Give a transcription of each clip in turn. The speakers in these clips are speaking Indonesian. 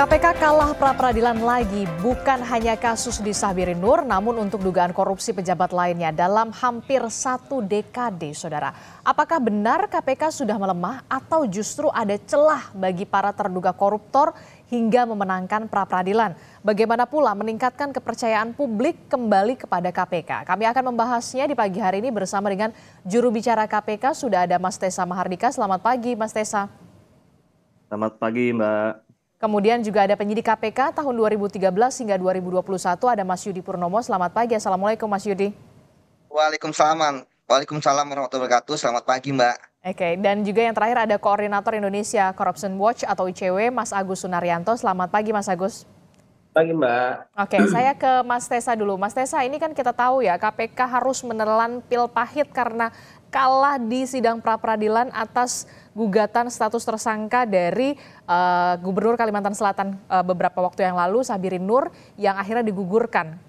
KPK kalah pra-peradilan lagi, bukan hanya kasus di Syahbirin Nur, namun untuk dugaan korupsi pejabat lainnya dalam hampir 1 dekade, saudara. Apakah benar KPK sudah melemah atau justru ada celah bagi para terduga koruptor hingga memenangkan pra-peradilan? Bagaimana pula meningkatkan kepercayaan publik kembali kepada KPK? Kami akan membahasnya di pagi hari ini bersama dengan juru bicara KPK, sudah ada Mas Tessa Mahardika. Selamat pagi, Mas Tessa. Selamat pagi, Mbak. Kemudian juga ada penyidik KPK tahun 2013 hingga 2021, ada Mas Yudi Purnomo. Selamat pagi, Assalamualaikum Mas Yudi. Waalaikumsalam. Waalaikumsalam warahmatullahi wabarakatuh. Selamat pagi, Mbak. Oke, dan juga yang terakhir ada Koordinator Indonesia Corruption Watch atau ICW, Mas Agus Sunaryanto. Selamat pagi, Mas Agus. Pagi, Mbak. Oke, saya ke Mas Tessa dulu. Mas Tessa, ini kan kita tahu ya, KPK harus menelan pil pahit karena kalah di sidang pra-peradilan atas gugatan status tersangka dari Gubernur Kalimantan Selatan beberapa waktu yang lalu, Syahbirin Nur, yang akhirnya digugurkan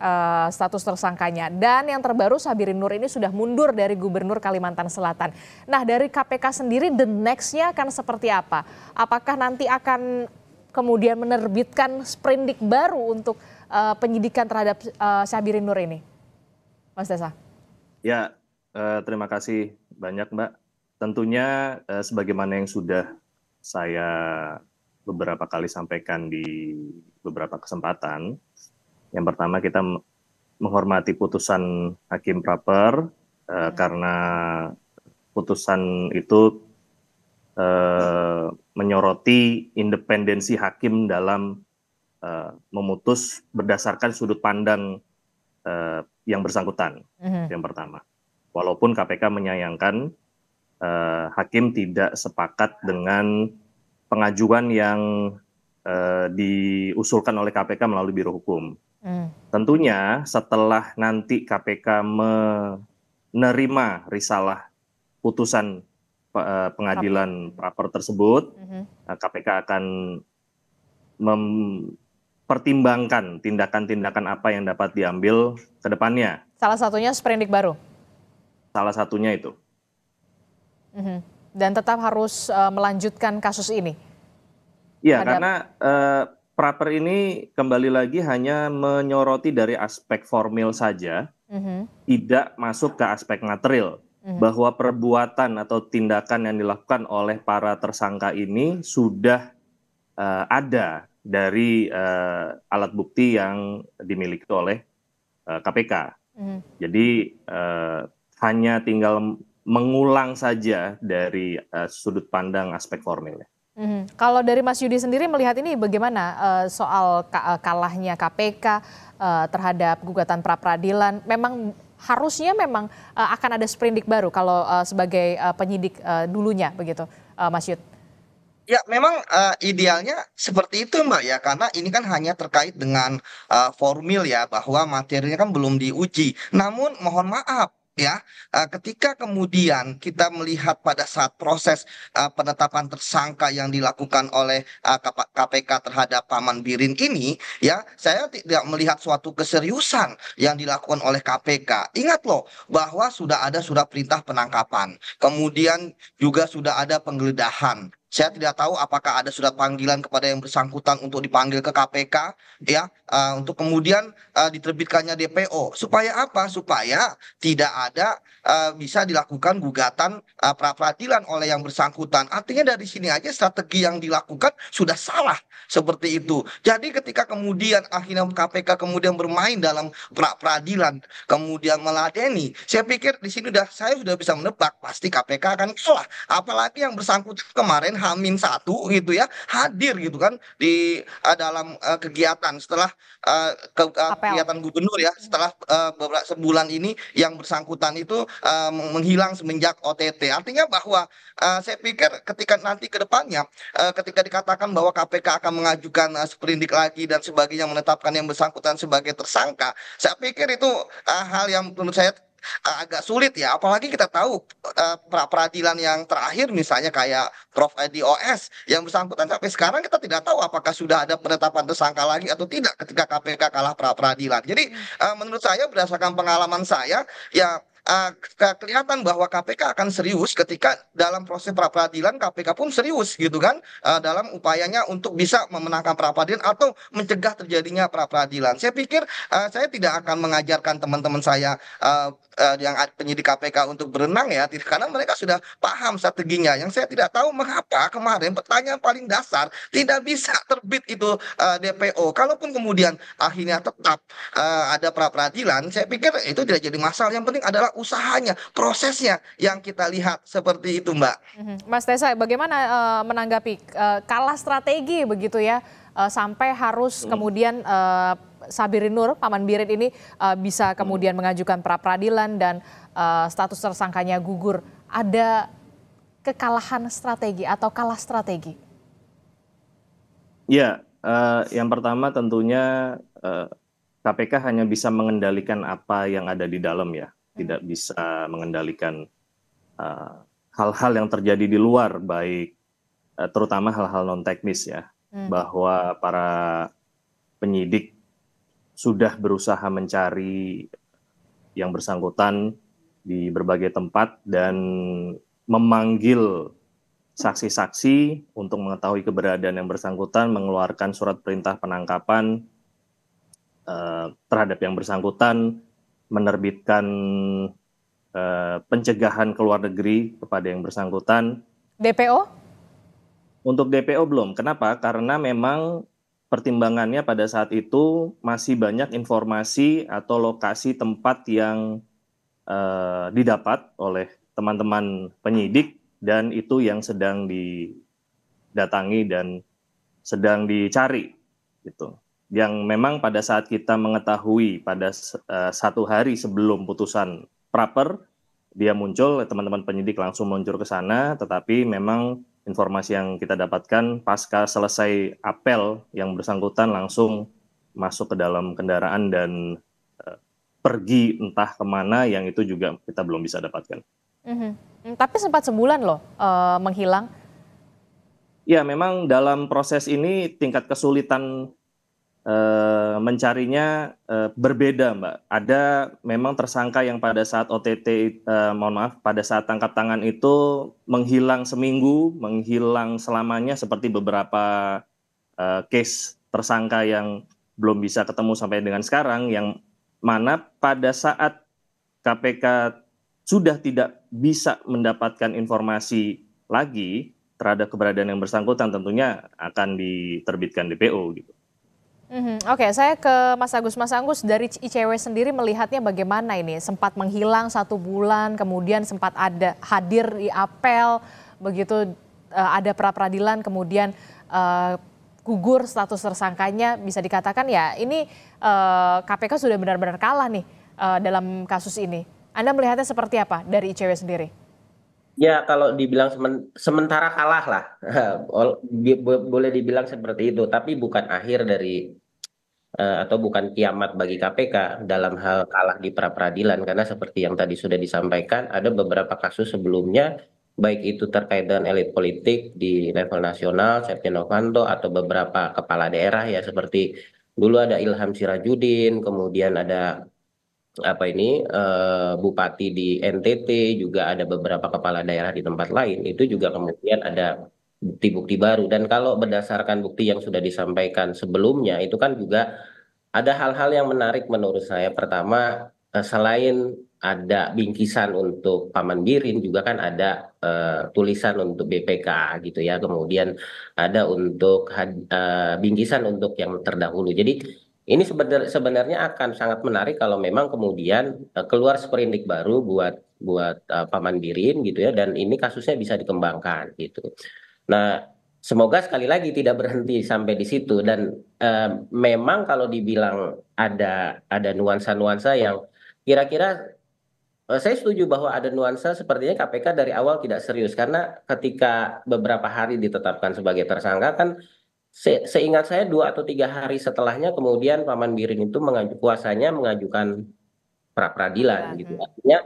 status tersangkanya. Dan yang terbaru, Syahbirin Nur ini sudah mundur dari Gubernur Kalimantan Selatan. Nah, dari KPK sendiri, the next-nya akan seperti apa? Apakah nanti akan kemudian menerbitkan sprindik baru untuk penyidikan terhadap Syahbirin Nur ini? Mas Tessa. Ya, terima kasih banyak, Mbak. Tentunya sebagaimana yang sudah saya beberapa kali sampaikan di beberapa kesempatan. Yang pertama, kita menghormati putusan Hakim Praper karena putusan itu menyoroti independensi hakim dalam memutus berdasarkan sudut pandang yang bersangkutan. Yang pertama, walaupun KPK menyayangkan hakim tidak sepakat dengan pengajuan yang diusulkan oleh KPK melalui Biro Hukum. Tentunya setelah nanti KPK menerima risalah putusan pengadilan Praper tersebut, KPK akan mempertimbangkan tindakan-tindakan apa yang dapat diambil ke depannya. Salah satunya sprindik baru? Salah satunya itu. Dan tetap harus melanjutkan kasus ini? Iya, karena Praper ini kembali lagi hanya menyoroti dari aspek formil saja, tidak masuk ke aspek material. Bahwa perbuatan atau tindakan yang dilakukan oleh para tersangka ini sudah ada dari alat bukti yang dimiliki oleh KPK. Jadi hanya tinggal mengulang saja dari sudut pandang aspek formilnya. Kalau dari Mas Yudi sendiri melihat ini bagaimana soal kalahnya KPK terhadap gugatan pra-peradilan? Memang harusnya akan ada sprindik baru kalau sebagai penyidik dulunya begitu, Mas Yud? Ya, memang idealnya seperti itu, Mbak, ya, karena ini kan hanya terkait dengan formil ya, bahwa materinya kan belum diuji. Namun mohon maaf ya, ketika kemudian kita melihat pada saat proses penetapan tersangka yang dilakukan oleh KPK terhadap Pak Manbirin ini, ya, saya tidak melihat suatu keseriusan yang dilakukan oleh KPK. Ingat loh bahwa sudah ada surat perintah penangkapan, kemudian juga sudah ada penggeledahan. Saya tidak tahu apakah ada surat panggilan kepada yang bersangkutan untuk dipanggil ke KPK, ya, untuk kemudian diterbitkannya DPO. Supaya apa? Supaya tidak ada bisa dilakukan gugatan pra-peradilan oleh yang bersangkutan. Artinya dari sini aja strategi yang dilakukan sudah salah seperti itu. Jadi ketika kemudian akhirnya KPK kemudian bermain dalam pra-peradilan, kemudian meladeni, saya pikir di sini saya sudah bisa menebak pasti KPK akan kalah. Apalagi yang bersangkutan kemarin H-1 gitu ya, hadir gitu kan di dalam kegiatan setelah kegiatan gubernur ya, setelah beberapa sebulan ini yang bersangkutan itu menghilang semenjak OTT. Artinya bahwa saya pikir ketika nanti ke depannya ketika dikatakan bahwa KPK akan mengajukan sprindik lagi dan sebagainya, menetapkan yang bersangkutan sebagai tersangka, saya pikir itu hal yang menurut saya agak sulit ya, apalagi kita tahu pra-peradilan yang terakhir misalnya kayak Prof Edi OS yang bersangkutan sampai sekarang kita tidak tahu apakah sudah ada penetapan tersangka lagi atau tidak ketika KPK kalah pra-peradilan. Jadi menurut saya berdasarkan pengalaman saya ya, kelihatan bahwa KPK akan serius ketika dalam proses pra peradilan KPK pun serius gitu kan, dalam upayanya untuk bisa memenangkan pra peradilan atau mencegah terjadinya pra peradilan. Saya pikir saya tidak akan mengajarkan teman-teman saya yang penyidik KPK untuk berenang ya, karena mereka sudah paham strateginya. Yang saya tidak tahu mengapa kemarin pertanyaan paling dasar tidak bisa terbit itu DPO. Kalaupun kemudian akhirnya tetap ada pra peradilan, saya pikir itu tidak jadi masalah. Yang penting adalah usahanya, prosesnya yang kita lihat seperti itu, Mbak. Mas Tesa, bagaimana menanggapi kalah strategi begitu ya, sampai harus kemudian Sabirin Nur, Paman Birin ini bisa kemudian mengajukan pra peradilan dan status tersangkanya gugur. Ada kekalahan strategi atau kalah strategi? Ya, yang pertama tentunya KPK hanya bisa mengendalikan apa yang ada di dalam ya, tidak bisa mengendalikan hal-hal yang terjadi di luar, baik terutama hal-hal non teknis ya, bahwa para penyidik sudah berusaha mencari yang bersangkutan di berbagai tempat dan memanggil saksi-saksi untuk mengetahui keberadaan yang bersangkutan, mengeluarkan surat perintah penangkapan terhadap yang bersangkutan, menerbitkan pencegahan ke luar negeri kepada yang bersangkutan. DPO? Untuk DPO belum. Kenapa? Karena memang pertimbangannya pada saat itu masih banyak informasi atau lokasi tempat yang didapat oleh teman-teman penyidik dan itu yang sedang didatangi dan sedang dicari gitu. Yang memang pada saat kita mengetahui pada 1 hari sebelum putusan praper dia muncul, teman-teman penyidik langsung meluncur ke sana, tetapi memang informasi yang kita dapatkan pasca selesai apel yang bersangkutan langsung masuk ke dalam kendaraan dan pergi entah kemana, yang itu juga kita belum bisa dapatkan. Tapi sempat sebulan loh menghilang. Ya, memang dalam proses ini tingkat kesulitan mencarinya berbeda, Mbak. Ada memang tersangka yang pada saat OTT, pada saat tangkap tangan itu menghilang seminggu, menghilang selamanya, seperti beberapa case tersangka yang belum bisa ketemu sampai dengan sekarang, yang mana pada saat KPK sudah tidak bisa mendapatkan informasi lagi terhadap keberadaan yang bersangkutan, tentunya akan diterbitkan DPO gitu. Oke, saya ke Mas Agus. Mas Agus, dari ICW sendiri melihatnya bagaimana ini? Sempat menghilang 1 bulan, kemudian sempat ada hadir di apel, begitu ada pra peradilan, kemudian gugur status tersangkanya, bisa dikatakan ya ini KPK sudah benar-benar kalah nih dalam kasus ini. Anda melihatnya seperti apa dari ICW sendiri? Ya, kalau dibilang sementara kalah lah, boleh dibilang seperti itu. Tapi bukan akhir dari atau bukan kiamat bagi KPK dalam hal kalah di pra peradilan, karena seperti yang tadi sudah disampaikan, ada beberapa kasus sebelumnya, baik itu terkait dengan elit politik di level nasional, Setia Novanto, atau beberapa kepala daerah ya, seperti dulu ada Ilham Sirajudin, kemudian ada bupati di NTT, juga ada beberapa kepala daerah di tempat lain, itu juga kemudian ada bukti-bukti baru. Dan kalau berdasarkan bukti yang sudah disampaikan sebelumnya, itu kan juga ada hal-hal yang menarik menurut saya. Pertama, selain ada bingkisan untuk Paman Birin, juga kan ada tulisan untuk BPK gitu ya. Kemudian ada untuk bingkisan untuk yang terdahulu. Jadi ini sebenarnya akan sangat menarik kalau memang kemudian keluar sprindik baru buat Paman Birin gitu ya, dan ini kasusnya bisa dikembangkan gitu. Nah, semoga sekali lagi tidak berhenti sampai di situ, dan memang kalau dibilang ada nuansa-nuansa yang kira-kira saya setuju bahwa ada nuansa sepertinya KPK dari awal tidak serius, karena ketika beberapa hari ditetapkan sebagai tersangka kan seingat saya 2 atau 3 hari setelahnya kemudian Paman Birin itu mengajukan pra peradilan gitu. Artinya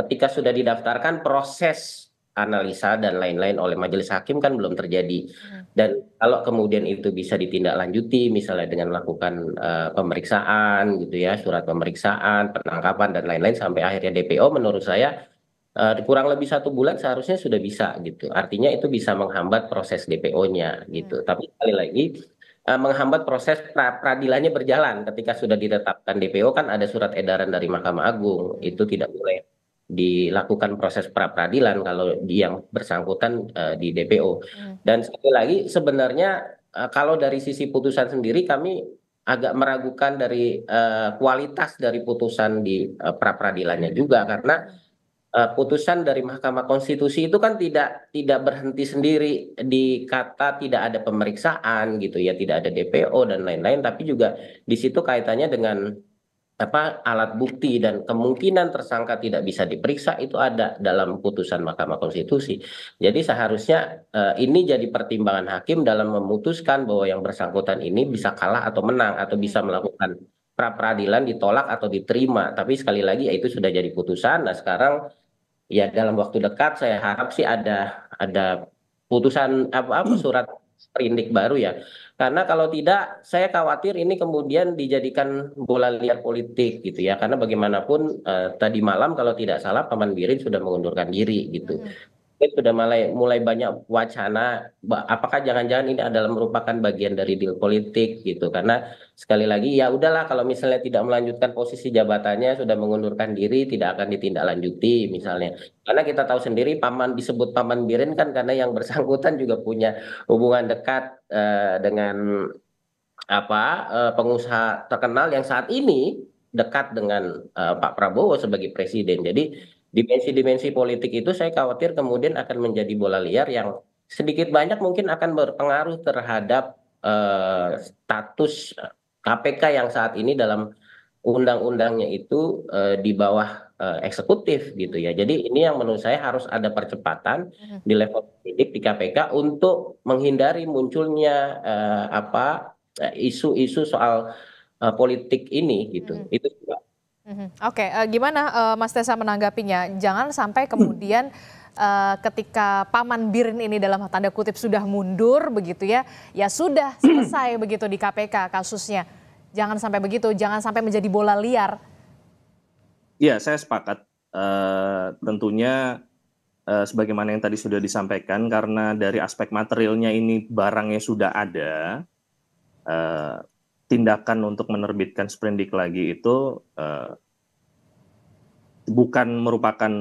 ketika sudah didaftarkan, proses analisa dan lain-lain oleh majelis hakim kan belum terjadi. Dan kalau kemudian itu bisa ditindaklanjuti, misalnya dengan melakukan pemeriksaan gitu ya, surat pemeriksaan, penangkapan dan lain-lain sampai akhirnya DPO, menurut saya kurang lebih 1 bulan seharusnya sudah bisa gitu. Artinya itu bisa menghambat proses DPO-nya gitu. Tapi sekali lagi menghambat proses peradilannya berjalan. Ketika sudah ditetapkan DPO kan ada surat edaran dari Mahkamah Agung, itu tidak boleh dilakukan proses pra peradilan kalau yang bersangkutan di DPO. Dan sekali lagi sebenarnya kalau dari sisi putusan sendiri kami agak meragukan dari kualitas dari putusan di pra peradilannya juga, karena putusan dari Mahkamah Konstitusi itu kan tidak berhenti sendiri di kata tidak ada pemeriksaan gitu ya, tidak ada DPO dan lain-lain, tapi juga di situ kaitannya dengan alat bukti dan kemungkinan tersangka tidak bisa diperiksa itu ada dalam putusan Mahkamah Konstitusi. Jadi seharusnya ini jadi pertimbangan hakim dalam memutuskan bahwa yang bersangkutan ini bisa kalah atau menang atau bisa melakukan pra peradilan ditolak atau diterima. Tapi sekali lagi ya itu sudah jadi putusan. Nah sekarang ya dalam waktu dekat saya harap sih ada putusan surat sprindik baru ya. Karena kalau tidak saya khawatir ini kemudian dijadikan bola liar politik gitu ya. Karena bagaimanapun tadi malam kalau tidak salah Paman Birin sudah mengundurkan diri gitu. Sudah mulai banyak wacana apakah jangan-jangan ini adalah merupakan bagian dari deal politik gitu, karena sekali lagi ya udahlah kalau misalnya tidak melanjutkan posisi jabatannya sudah mengundurkan diri tidak akan ditindaklanjuti misalnya, karena kita tahu sendiri disebut Paman Birin kan karena yang bersangkutan juga punya hubungan dekat dengan pengusaha terkenal yang saat ini dekat dengan Pak Prabowo sebagai presiden. Jadi dimensi-dimensi politik itu saya khawatir kemudian akan menjadi bola liar yang sedikit banyak mungkin akan berpengaruh terhadap status KPK yang saat ini dalam undang-undangnya itu di bawah eksekutif gitu ya. Jadi ini yang menurut saya harus ada percepatan di level politik di KPK untuk menghindari munculnya isu-isu soal politik ini gitu. Itu juga. Oke, gimana Mas Tessa menanggapinya? Jangan sampai kemudian ketika Paman Birin ini dalam tanda kutip sudah mundur begitu ya, ya sudah selesai begitu di KPK kasusnya. Jangan sampai begitu, jangan sampai menjadi bola liar. Ya, saya sepakat. Tentunya sebagaimana yang tadi sudah disampaikan, karena dari aspek materialnya ini barangnya sudah ada, tindakan untuk menerbitkan sprindik lagi itu bukan merupakan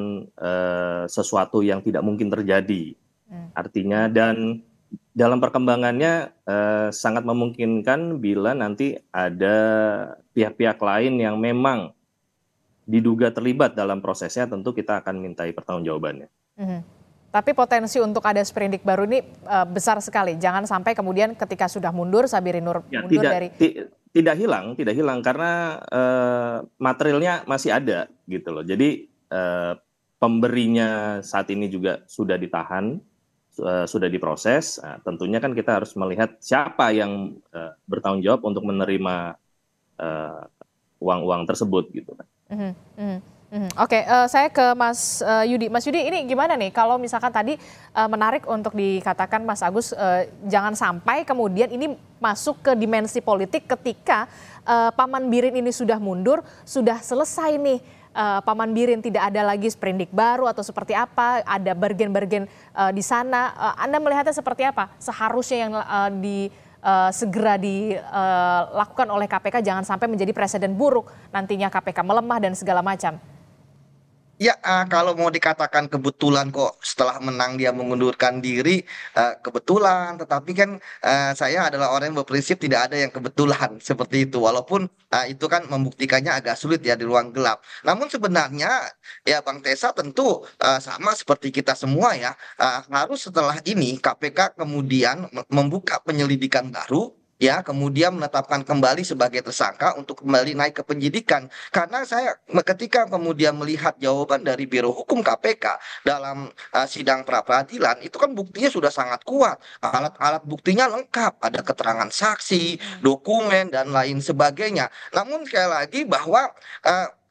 sesuatu yang tidak mungkin terjadi. Artinya dan dalam perkembangannya sangat memungkinkan bila nanti ada pihak-pihak lain yang memang diduga terlibat dalam prosesnya, tentu kita akan mintai pertanggungjawabannya. Tapi potensi untuk ada sprindik baru ini besar sekali. Jangan sampai kemudian ketika sudah mundur, Sabirin Nur mundur dari... Tidak hilang karena materialnya masih ada gitu loh. Jadi pemberinya saat ini juga sudah ditahan, sudah diproses. Nah, tentunya kan kita harus melihat siapa yang bertanggung jawab untuk menerima uang-uang tersebut gitu kan. Oke, saya ke Mas Yudi. Mas Yudi, ini gimana nih kalau misalkan tadi menarik untuk dikatakan Mas Agus, jangan sampai kemudian ini masuk ke dimensi politik ketika Paman Birin ini sudah mundur, sudah selesai nih Paman Birin, tidak ada lagi sprindik baru atau seperti apa, ada bergen-bergen di sana. Anda melihatnya seperti apa? Seharusnya yang segera dilakukan oleh KPK jangan sampai menjadi presiden buruk, nantinya KPK melemah dan segala macam. Ya, kalau mau dikatakan kebetulan kok setelah menang dia mengundurkan diri, kebetulan. Tetapi kan saya adalah orang yang berprinsip tidak ada yang kebetulan seperti itu. Walaupun itu kan membuktikannya agak sulit ya di ruang gelap. Namun sebenarnya ya Bang Tessa tentu sama seperti kita semua ya, harus setelah ini KPK kemudian membuka penyelidikan baru. Ya, kemudian menetapkan kembali sebagai tersangka untuk kembali naik ke penyidikan. Karena saya ketika kemudian melihat jawaban dari Biro Hukum KPK dalam sidang pra peradilan, itu kan buktinya sudah sangat kuat. Alat-alat buktinya lengkap, ada keterangan saksi, dokumen, dan lain sebagainya. Namun sekali lagi bahwa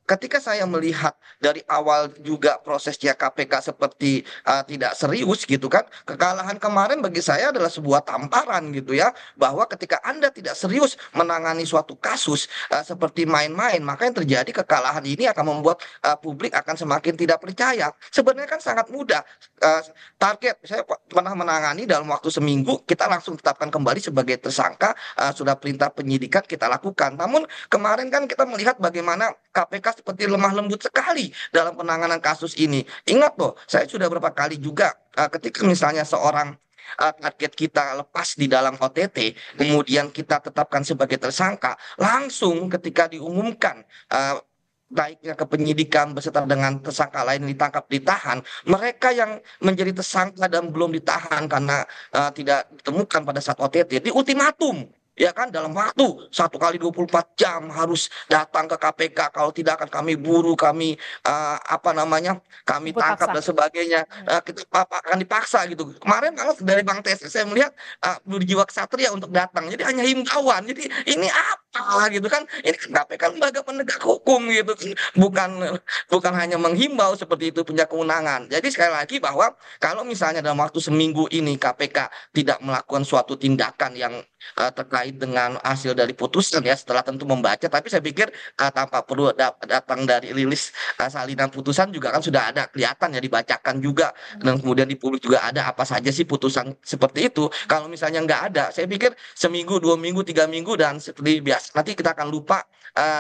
ketika saya melihat dari awal juga prosesnya KPK seperti tidak serius gitu kan, kekalahan kemarin bagi saya adalah sebuah tamparan gitu ya, bahwa ketika Anda tidak serius menangani suatu kasus seperti main-main, maka yang terjadi kekalahan ini akan membuat publik akan semakin tidak percaya. Sebenarnya kan sangat mudah. Eh, Target saya pernah menangani dalam waktu seminggu, kita langsung tetapkan kembali sebagai tersangka, sudah perintah penyidikan kita lakukan. Namun kemarin kan kita melihat bagaimana KPK seperti lemah lembut sekali dalam penanganan kasus ini. Ingat loh, saya sudah berapa kali juga ketika misalnya seorang target kita lepas di dalam OTT, kemudian kita tetapkan sebagai tersangka, langsung ketika diumumkan naiknya ke penyidikan beserta dengan tersangka lain ditangkap ditahan, mereka yang menjadi tersangka dan belum ditahan karena tidak ditemukan pada saat OTT di ultimatum, ya kan, dalam waktu 1 kali 24 jam harus datang ke KPK, kalau tidak akan kami buru, kami kami Jemput tangkap paksa. dan sebagainya. Kita akan dipaksa gitu. Kemarin malah dari Bang Tes saya melihat berjiwa kesatria untuk datang, jadi hanya himbauan. Jadi ini apa gitu kan, ini kan KPK lembaga penegak hukum gitu kan, bukan hanya menghimbau, seperti itu punya kewenangan. Jadi sekali lagi bahwa kalau misalnya dalam waktu seminggu ini KPK tidak melakukan suatu tindakan yang terkait dengan hasil dari putusan ya, setelah tentu membaca, tapi saya pikir tanpa perlu datang dari rilis salinan putusan juga kan sudah ada kelihatan ya, dibacakan juga, dan kemudian di publik juga ada apa saja sih putusan seperti itu. Kalau misalnya nggak ada, saya pikir seminggu, 2 minggu, 3 minggu dan seperti biasa nanti kita akan lupa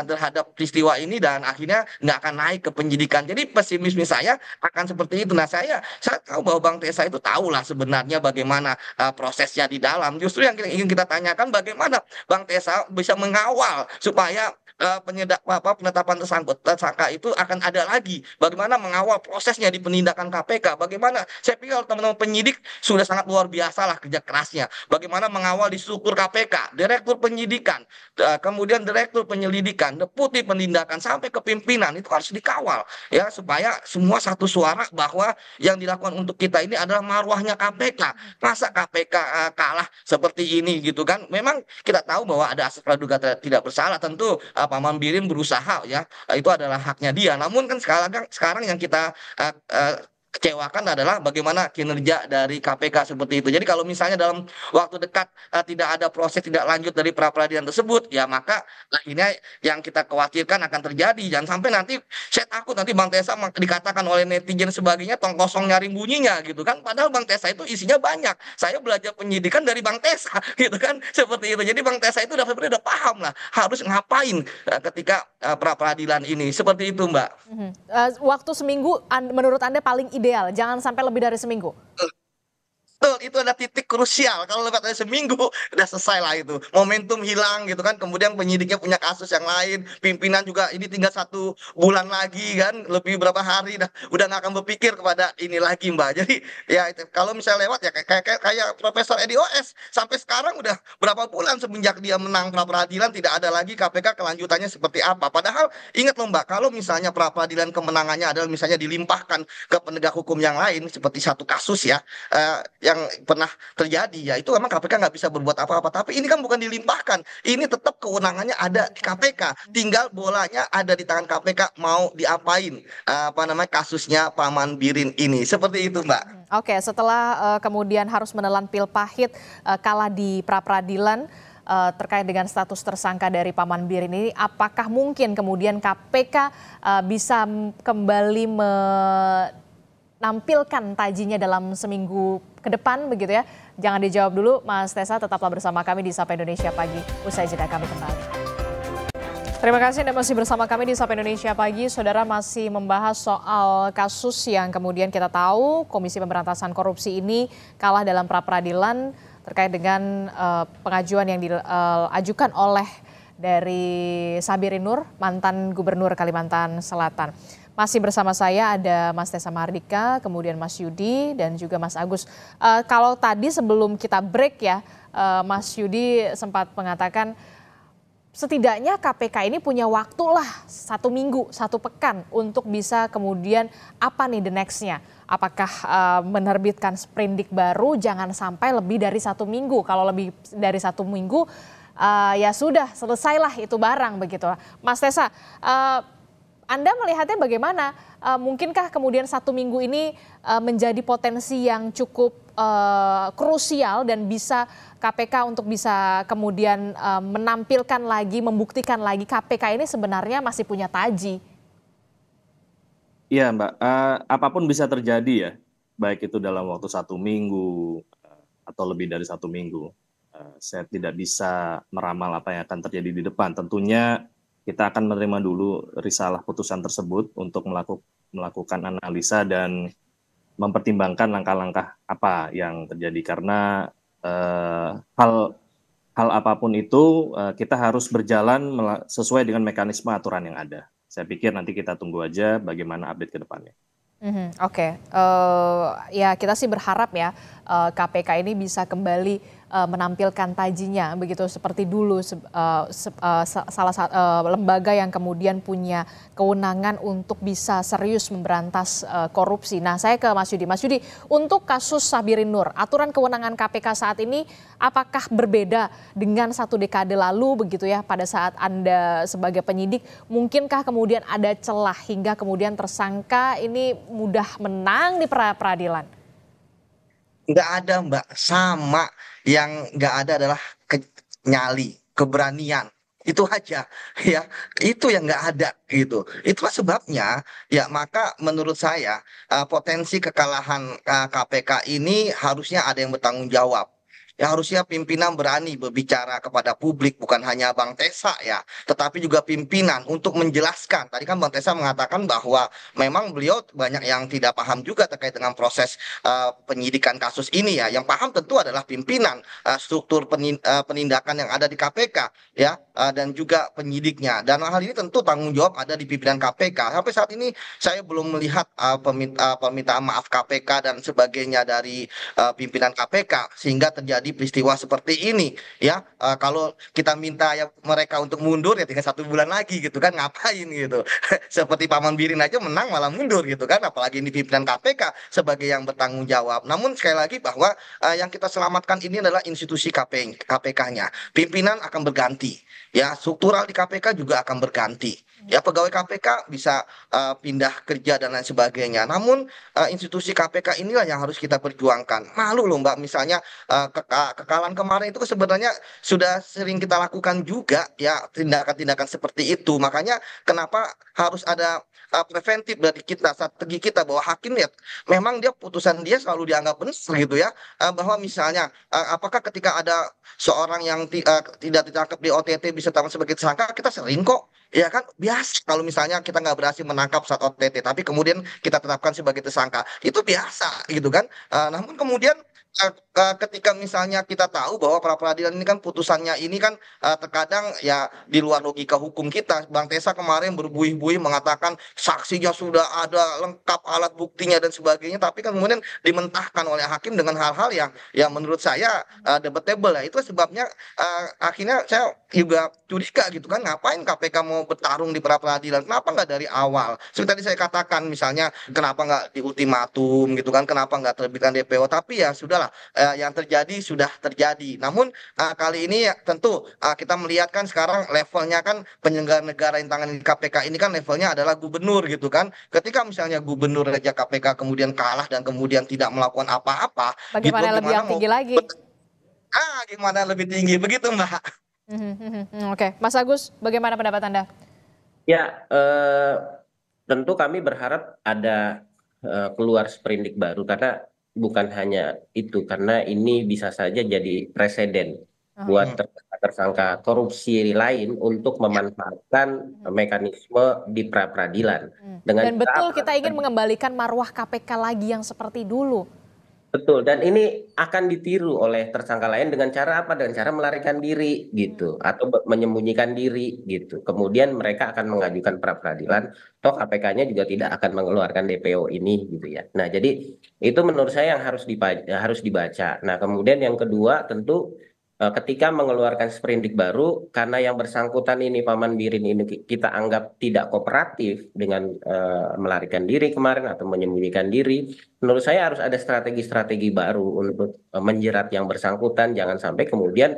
terhadap peristiwa ini dan akhirnya nggak akan naik ke penyidikan. Jadi pesimisme saya akan seperti itu. Nah, saya tahu bahwa Bang Tesa itu tahulah sebenarnya bagaimana prosesnya di dalam. Justru yang ingin kita tanyakan, bagaimana Bang Tesa bisa mengawal supaya penetapan tersangka itu akan ada lagi. Bagaimana mengawal prosesnya di penindakan KPK? Bagaimana? Saya pikir teman-teman penyidik sudah sangat luar biasa lah kerja kerasnya. Bagaimana mengawal di struktur KPK, direktur penyidikan, kemudian direktur penyelidikan, deputi penindakan sampai ke pimpinan, itu harus dikawal ya, supaya semua satu suara bahwa yang dilakukan untuk kita ini adalah marwahnya KPK. Masa KPK kalah seperti ini gitu kan? Memang kita tahu bahwa ada asas praduga tidak bersalah, tentu Paman Birin berusaha ya, itu adalah haknya dia. Namun kan sekarang yang kita kecewakan adalah bagaimana kinerja dari KPK seperti itu. Jadi kalau misalnya dalam waktu dekat tidak ada proses tidak lanjut dari pra peradilan tersebut, ya maka akhirnya yang kita khawatirkan akan terjadi. Jangan sampai nanti, saya takut nanti Bang Tesa dikatakan oleh netizen sebagainya tong kosong nyaring bunyinya gitu kan. Padahal Bang Tesa itu isinya banyak. Saya belajar penyidikan dari Bang Tesa gitu kan, seperti itu. Jadi Bang Tesa itu sebenarnya udah paham lah harus ngapain ketika pra peradilan ini. Seperti itu, Mbak. Waktu seminggu menurut Anda paling ideal, jangan sampai lebih dari seminggu. Betul, itu ada titik krusial. Kalau lewat dari seminggu, udah selesai lah itu. Momentum hilang gitu kan. Kemudian penyidiknya punya kasus yang lain. Pimpinan juga ini tinggal 1 bulan lagi kan. Lebih berapa hari. Udah nggak akan berpikir kepada ini lagi, Mbak. Jadi ya itu, kalau misalnya lewat ya kayak Profesor Edi OS. Sampai sekarang udah berapa bulan semenjak dia menang pra peradilan, tidak ada lagi KPK kelanjutannya seperti apa. Padahal ingat loh Mbak, kalau misalnya pra peradilan kemenangannya adalah misalnya dilimpahkan ke penegak hukum yang lain, seperti satu kasus ya, yang pernah terjadi, ya itu memang KPK nggak bisa berbuat apa-apa. Tapi ini kan bukan dilimpahkan, ini tetap kewenangannya ada di KPK, tinggal bolanya ada di tangan KPK mau diapain kasusnya Paman Birin ini, seperti itu Mbak. Oke, setelah kemudian harus menelan pil pahit kalah di pra peradilan terkait dengan status tersangka dari Paman Birin ini, apakah mungkin kemudian KPK bisa kembali menampilkan tajinya dalam seminggu ke depan begitu ya? Jangan dijawab dulu Mas Tesa, tetaplah bersama kami di Sapa Indonesia Pagi. Usai jeda kami kembali. Terima kasih Anda masih bersama kami di Sapa Indonesia Pagi. Saudara, masih membahas soal kasus yang kemudian kita tahu Komisi Pemberantasan Korupsi ini kalah dalam pra peradilan terkait dengan pengajuan yang diajukan oleh dari Sabirin Nur, mantan Gubernur Kalimantan Selatan. Masih bersama saya ada Mas Tesa Mahardika, kemudian Mas Yudi dan juga Mas Agus. Kalau tadi sebelum kita break ya, Mas Yudi sempat mengatakan setidaknya KPK ini punya waktu lah 1 minggu, 1 pekan untuk bisa kemudian apa nih the next-nya. Apakah menerbitkan sprindik baru, jangan sampai lebih dari 1 minggu. Kalau lebih dari 1 minggu ya sudah selesailah itu barang begitu. Mas Tesa, Anda melihatnya bagaimana? Mungkinkah kemudian 1 minggu ini menjadi potensi yang cukup krusial dan bisa KPK untuk bisa kemudian menampilkan lagi, membuktikan lagi KPK ini sebenarnya masih punya taji? Iya Mbak, apapun bisa terjadi ya, baik itu dalam waktu 1 minggu atau lebih dari 1 minggu. Saya tidak bisa meramal apa yang akan terjadi di depan. Tentunya kita akan menerima dulu risalah putusan tersebut untuk melakukan analisa dan mempertimbangkan langkah-langkah apa yang terjadi. Karena hal apapun itu kita harus berjalan sesuai dengan mekanisme aturan yang ada. Saya pikir nanti kita tunggu aja bagaimana update ke depannya. Oke, ya kita sih berharap ya KPK ini bisa kembali menampilkan tajinya begitu seperti dulu salah satu lembaga yang kemudian punya kewenangan untuk bisa serius memberantas korupsi. Nah, saya ke Mas Yudi. Mas Yudi, untuk kasus Sabirin Nur, aturan kewenangan KPK saat ini apakah berbeda dengan 1 dekade lalu begitu ya pada saat Anda sebagai penyidik? Mungkinkah kemudian ada celah hingga kemudian tersangka ini mudah menang di peradilan? Nggak ada Mbak, sama. Yang nggak ada adalah nyali, keberanian. Itu aja ya, itu yang nggak ada gitu. Itulah sebabnya ya, maka menurut saya potensi kekalahan KPK ini harusnya ada yang bertanggung jawab. Ya harusnya pimpinan berani berbicara kepada publik, bukan hanya Bang Tesa ya, tetapi juga pimpinan untuk menjelaskan. Tadi kan Bang Tesa mengatakan bahwa memang beliau banyak yang tidak paham juga terkait dengan proses penyidikan kasus ini ya. Yang paham tentu adalah pimpinan, struktur penindakan yang ada di KPK ya, dan juga penyidiknya. Dan hal ini tentu tanggung jawab ada di pimpinan KPK. Sampai saat ini saya belum melihat permintaan maaf KPK dan sebagainya dari pimpinan KPK sehingga terjadi peristiwa seperti ini ya. Kalau kita minta ya mereka untuk mundur ya tinggal 1 bulan lagi gitu kan, ngapain gitu. Seperti Paman Birin aja menang malah mundur gitu kan, apalagi ini pimpinan KPK sebagai yang bertanggung jawab. Namun sekali lagi bahwa yang kita selamatkan ini adalah institusi KPK-nya. Pimpinan akan berganti ya, struktural di KPK juga akan berganti ya, pegawai KPK bisa pindah kerja dan lain sebagainya. Namun institusi KPK inilah yang harus kita perjuangkan. Malu loh Mbak, misalnya kekalahan kemarin itu sebenarnya sudah sering kita lakukan juga ya, tindakan-tindakan seperti itu. Makanya kenapa harus ada preventif dari kita, strategi kita, bahwa hakim ya memang dia putusan dia selalu dianggap benar gitu ya. Bahwa misalnya apakah ketika ada seorang yang tidak ditangkap di OTT bisa ditangkap sebagai tersangka, kita sering kok ya kan, biasa kalau misalnya kita nggak berhasil menangkap saat OTT tapi kemudian kita tetapkan sebagai tersangka, itu biasa gitu kan. Namun kemudian ketika misalnya kita tahu bahwa pra peradilan ini kan putusannya ini kan terkadang ya di luar logika hukum kita. Bang Tesa kemarin berbuih-buih mengatakan saksinya sudah ada lengkap, alat buktinya dan sebagainya, tapi kan kemudian dimentahkan oleh hakim dengan hal-hal yang menurut saya debatable ya. Itu sebabnya akhirnya saya juga curiga gitu kan, ngapain KPK mau bertarung di pra peradilan, kenapa nggak dari awal seperti tadi saya katakan, misalnya kenapa nggak di ultimatum gitu kan, kenapa nggak terbitkan DPO. Tapi ya sudahlah, yang terjadi sudah terjadi. Namun kali ini ya, tentu kita melihat kan sekarang levelnya kan penyelenggara negara yang tangan KPK ini kan levelnya adalah gubernur gitu kan. Ketika misalnya gubernur Raja KPK kemudian kalah dan kemudian tidak melakukan apa-apa, gitu, Bagaimana lebih yang tinggi lagi? Gimana lebih tinggi begitu Mbak? Oke, Mas Agus, bagaimana pendapat Anda? Ya, tentu kami berharap ada keluar sprindik baru, karena bukan hanya itu, karena ini bisa saja jadi presiden buat tersangka korupsi lain untuk memanfaatkan mekanisme di pra peradilan. Dan betul kita ingin mengembalikan marwah KPK lagi yang seperti dulu. Betul, dan ini akan ditiru oleh tersangka lain dengan cara apa? Dengan cara melarikan diri gitu, atau menyembunyikan diri gitu. Kemudian mereka akan mengajukan pra peradilan, toh KPK-nya juga tidak akan mengeluarkan DPO ini gitu ya. Nah, jadi itu menurut saya yang harus dibaca. Nah, kemudian yang kedua tentu ketika mengeluarkan sprindik baru, karena yang bersangkutan ini Paman Birin ini kita anggap tidak kooperatif dengan melarikan diri kemarin atau menyembunyikan diri. Menurut saya harus ada strategi-strategi baru untuk menjerat yang bersangkutan, jangan sampai kemudian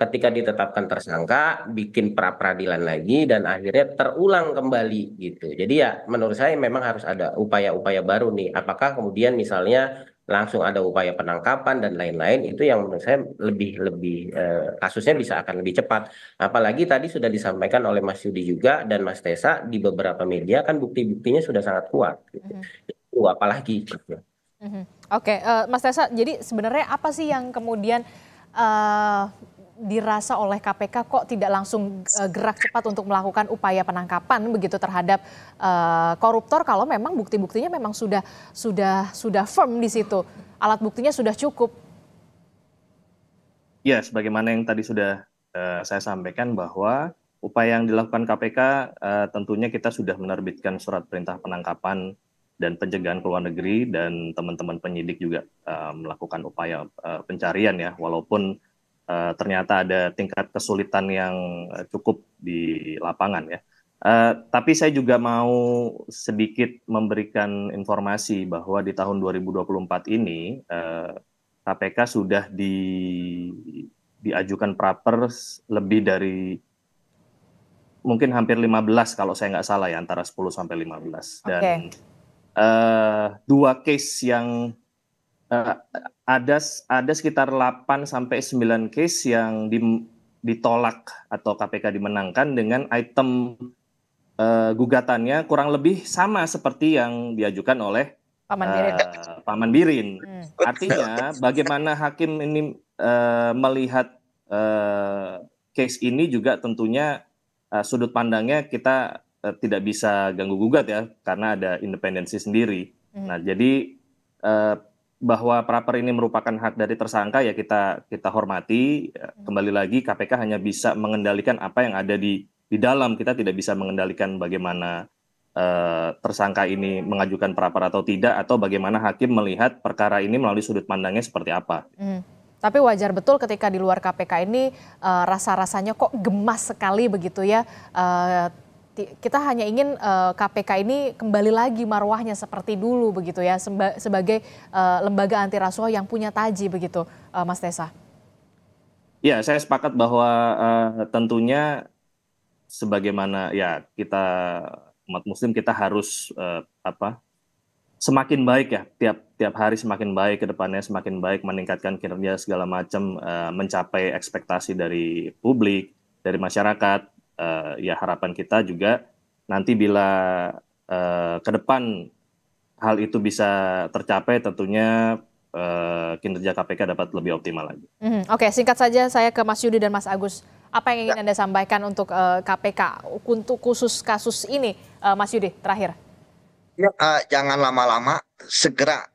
ketika ditetapkan tersangka, bikin pra peradilan lagi dan akhirnya terulang kembali gitu. Jadi ya menurut saya memang harus ada upaya-upaya baru nih. Apakah kemudian misalnya langsung ada upaya penangkapan dan lain-lain, itu yang menurut saya lebih lebih kasusnya bisa akan lebih cepat. Apalagi tadi sudah disampaikan oleh Mas Yudi juga dan Mas Tesa di beberapa media kan bukti-buktinya sudah sangat kuat gitu. Apalagi gitu. Oke, Mas Tesa, jadi sebenarnya apa sih yang kemudian dirasa oleh KPK kok tidak langsung gerak cepat untuk melakukan upaya penangkapan begitu terhadap koruptor kalau memang bukti-buktinya memang sudah firm di situ, alat buktinya sudah cukup. Ya, sebagaimana yang tadi sudah saya sampaikan bahwa upaya yang dilakukan KPK tentunya kita sudah menerbitkan surat perintah penangkapan dan pencegahan ke luar negeri, dan teman-teman penyidik juga melakukan upaya pencarian ya, walaupun ternyata ada tingkat kesulitan yang cukup di lapangan ya. Tapi saya juga mau sedikit memberikan informasi bahwa di tahun 2024 ini KPK sudah diajukan praper lebih dari mungkin hampir 15 kalau saya nggak salah ya, antara 10 sampai 15. Dan dua case yang ada sekitar 8 sampai 9 case yang ditolak atau KPK dimenangkan dengan item gugatannya kurang lebih sama seperti yang diajukan oleh Paman Birin. Artinya bagaimana hakim ini melihat case ini juga tentunya sudut pandangnya kita tidak bisa ganggu gugat ya, karena ada independensi sendiri. Nah, jadi bahwa praper ini merupakan hak dari tersangka ya kita hormati. Kembali lagi KPK hanya bisa mengendalikan apa yang ada di dalam. Kita tidak bisa mengendalikan bagaimana tersangka ini mengajukan praper atau tidak, atau bagaimana hakim melihat perkara ini melalui sudut pandangnya seperti apa. Tapi wajar betul ketika di luar KPK ini rasa-rasanya kok gemas sekali begitu ya. Kita hanya ingin KPK ini kembali lagi marwahnya seperti dulu begitu ya, sebagai lembaga anti rasuah yang punya taji begitu, Mas Tesa. Ya, saya sepakat bahwa tentunya sebagaimana ya kita umat Muslim, kita harus semakin baik ya, tiap hari semakin baik, ke depannya semakin baik, meningkatkan kinerja segala macam, mencapai ekspektasi dari publik, dari masyarakat. Ya harapan kita juga nanti bila ke depan hal itu bisa tercapai, tentunya kinerja KPK dapat lebih optimal lagi. Oke, singkat saja saya ke Mas Yudi dan Mas Agus. Apa yang ingin Anda sampaikan untuk KPK untuk khusus kasus ini, Mas Yudi, terakhir? Ya, jangan lama-lama, segera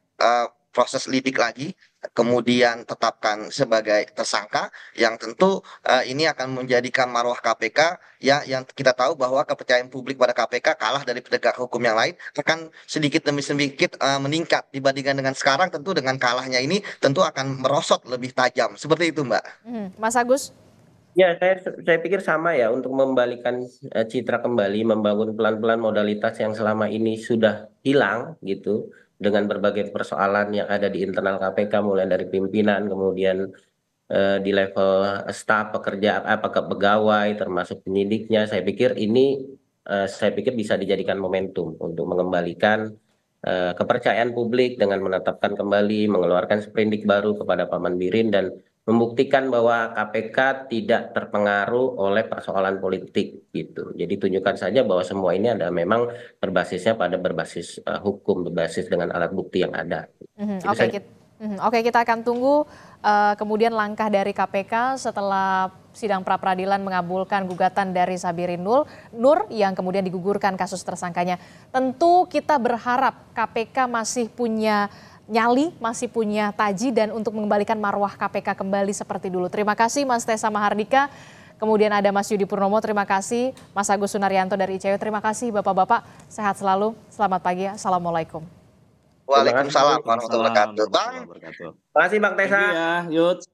proses lidik lagi, kemudian tetapkan sebagai tersangka, yang tentu ini akan menjadikan marwah KPK ya, yang kita tahu bahwa kepercayaan publik pada KPK kalah dari penegak hukum yang lain akan sedikit demi sedikit meningkat dibandingkan dengan sekarang. Tentu dengan kalahnya ini tentu akan merosot lebih tajam, seperti itu Mbak. Mas Agus? Ya, saya pikir sama ya, untuk membalikan citra kembali, membangun pelan-pelan modalitas yang selama ini sudah hilang gitu, dengan berbagai persoalan yang ada di internal KPK, mulai dari pimpinan, kemudian di level staf, pegawai, termasuk penyidiknya. Saya pikir ini bisa dijadikan momentum untuk mengembalikan kepercayaan publik dengan menetapkan kembali, mengeluarkan sprindik baru kepada Paman Birin, dan membuktikan bahwa KPK tidak terpengaruh oleh persoalan politik gitu. Jadi tunjukkan saja bahwa semua ini ada memang berbasis hukum, berbasis dengan alat bukti yang ada. Oke, kita akan tunggu kemudian langkah dari KPK setelah sidang pra-peradilan mengabulkan gugatan dari Sabirin Nur yang kemudian digugurkan kasus tersangkanya. Tentu kita berharap KPK masih punya nyali, masih punya taji, dan untuk mengembalikan marwah KPK kembali seperti dulu. Terima kasih Mas Tesa Mahardika, kemudian ada Mas Yudi Purnomo, terima kasih Mas Agus Sunaryanto dari ICW, terima kasih Bapak-Bapak, sehat selalu, selamat pagi, Assalamualaikum. Waalaikumsalam warahmatullahi wabarakatuh. Terima kasih Bang Tesa. Iya, Yud.